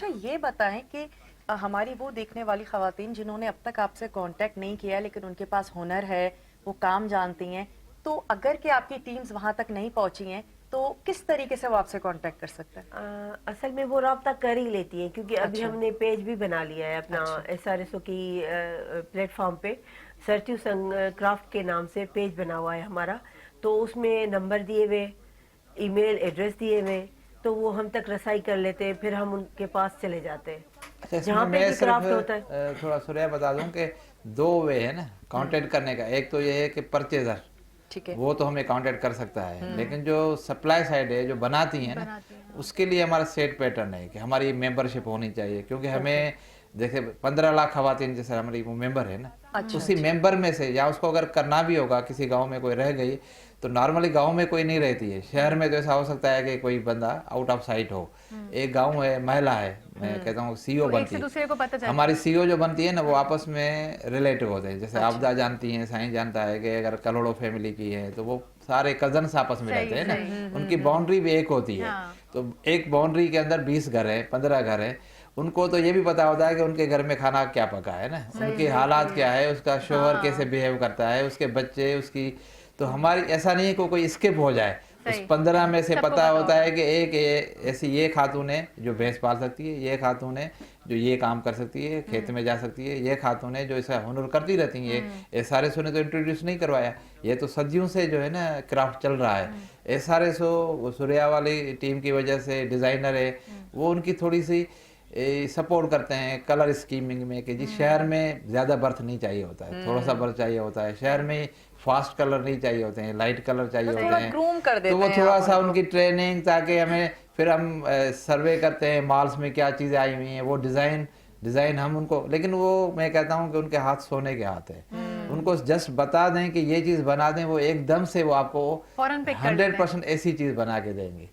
اچھا یہ بتائیں کہ ہماری وہ دیکھنے والی خواتین جنہوں نے اب تک آپ سے کانٹیکٹ نہیں کیا لیکن ان کے پاس ہنر ہے، وہ کام جانتی ہیں، تو اگر کہ آپ کی ٹیمز وہاں تک نہیں پہنچی ہیں تو کس طریقے سے وہ آپ سے کانٹیکٹ کر سکتے ہیں؟ اصل میں وہ رابطہ کر ہی لیتی ہیں کیونکہ ابھی اچھا ہم نے پیج بھی بنا لیا ہے اپنا اچھا ایس آر ایس او کی پلیٹ فارم پہ، سرچیو سنگ کرافٹ کے نام سے پیج بنا ہوا ہے ہمارا، تو اس میں نمبر دیے ہوئے، ای میل ایڈریس دیے ہوئے، تو وہ ہم تک رسائی کر لیتے ہیں، پھر ہم ان کے پاس چلے جاتے ہیں اچھا اس جہاں میں پہ میں بھی صرف کرافٹ ہوتا ہے۔ تھوڑا سوریا بتا دوں کہ دو وے ہے نا کانٹیکٹ کرنے کا. ایک تو یہ ہے کہ پرچیزر ٹھیک ہے وہ تو ہمیں کانٹیکٹ کر سکتا ہے، لیکن جو سپلائی سائڈ ہے جو بناتی ہیں نا اس کے لیے ہمارا سیٹ پیٹرن ہے کہ ہماری ممبرشپ ہونی چاہیے، کیونکہ ہمیں دیکھیں 15 لاکھ خواتین جیسے ہماری وہ ممبر ہے نا، اسی ممبر میں سے یا اس کو اگر کرنا بھی ہوگا کسی گاؤں میں کوئی رہ گئی تو نارملی گاؤں میں کوئی نہیں رہتی ہے، شہر میں تو ایسا ہو سکتا ہے کہ کوئی بندہ آؤٹ آف سائٹ ہو، ایک گاؤں ہے مہیلا ہے، میں کہتا ہوں سی او بنتی ہے، ہماری سی او جو بنتی ہے نا وہ آپس میں ریلیٹو ہوتے ہیں، جیسے آبدہ جانتی ہیں، سائیں جانتا ہے کہ اگر کروڑوں فیملی کی ہے تو وہ سارے کزنس آپس میں رہتے ہیں نا، ان کی باؤنڈری بھی ایک ہوتی ہے، تو ایک باؤنڈری کے اندر 20 گھر ہے، 15 گھر ہے، ان کو تو یہ بھی پتا ہوتا ہے کہ ان کے گھر میں کھانا کیا پکا ہے نا، ان کی حالات کیا ہے، اس کا شوہر کیسے بیہیو کرتا ہے، اس کے بچے، اس کی، تو ہماری ایسا نہیں ہے کہ کوئی اسکپ ہو جائے، اس 15 میں سے پتا ہوتا ہے کہ ایک ایسی یہ خاتون ہے جو بھینس پال سکتی ہے، یہ خاتون ہے جو یہ کام کر سکتی ہے، کھیت میں جا سکتی ہے، یہ خاتون ہے جو ایسا ہنر کرتی رہتی ہیں، یہ سارے سو نے تو انٹروڈیوس نہیں کروایا، یہ تو صدیوں سے جو ہے نا کرافٹ چل رہا ہے، یہ سارے سو سوریا والی ٹیم کی وجہ سے ڈیزائنر ہے وہ ان کی تھوڑی سی سپورٹ کرتے ہیں کلر اسکیمنگ میں کہ جی شہر میں زیادہ برتھ نہیں چاہیے ہوتا ہے، تھوڑا سا برتھ چاہیے ہوتا ہے، شہر میں فاسٹ کلر نہیں چاہیے ہوتے ہیں، لائٹ کلر چاہیے تھوڑا ہوتے ہیں، گروم کر تو دیتے وہ ہیں تھوڑا آپ سا ان ان کو۔ کی ٹریننگ تاکہ ہمیں پھر ہم سروے کرتے ہیں مالس میں کیا چیزیں آئی ہوئی ہیں، وہ ڈیزائن ہم ان کو، لیکن وہ میں کہتا ہوں کہ ان کے ہاتھ سونے کے ہاتھ ہیں، ان کو جسٹ بتا دیں کہ یہ چیز بنا دیں، وہ ایک دم سے وہ آپ کو 100% ایسی چیز بنا کے دیں گے.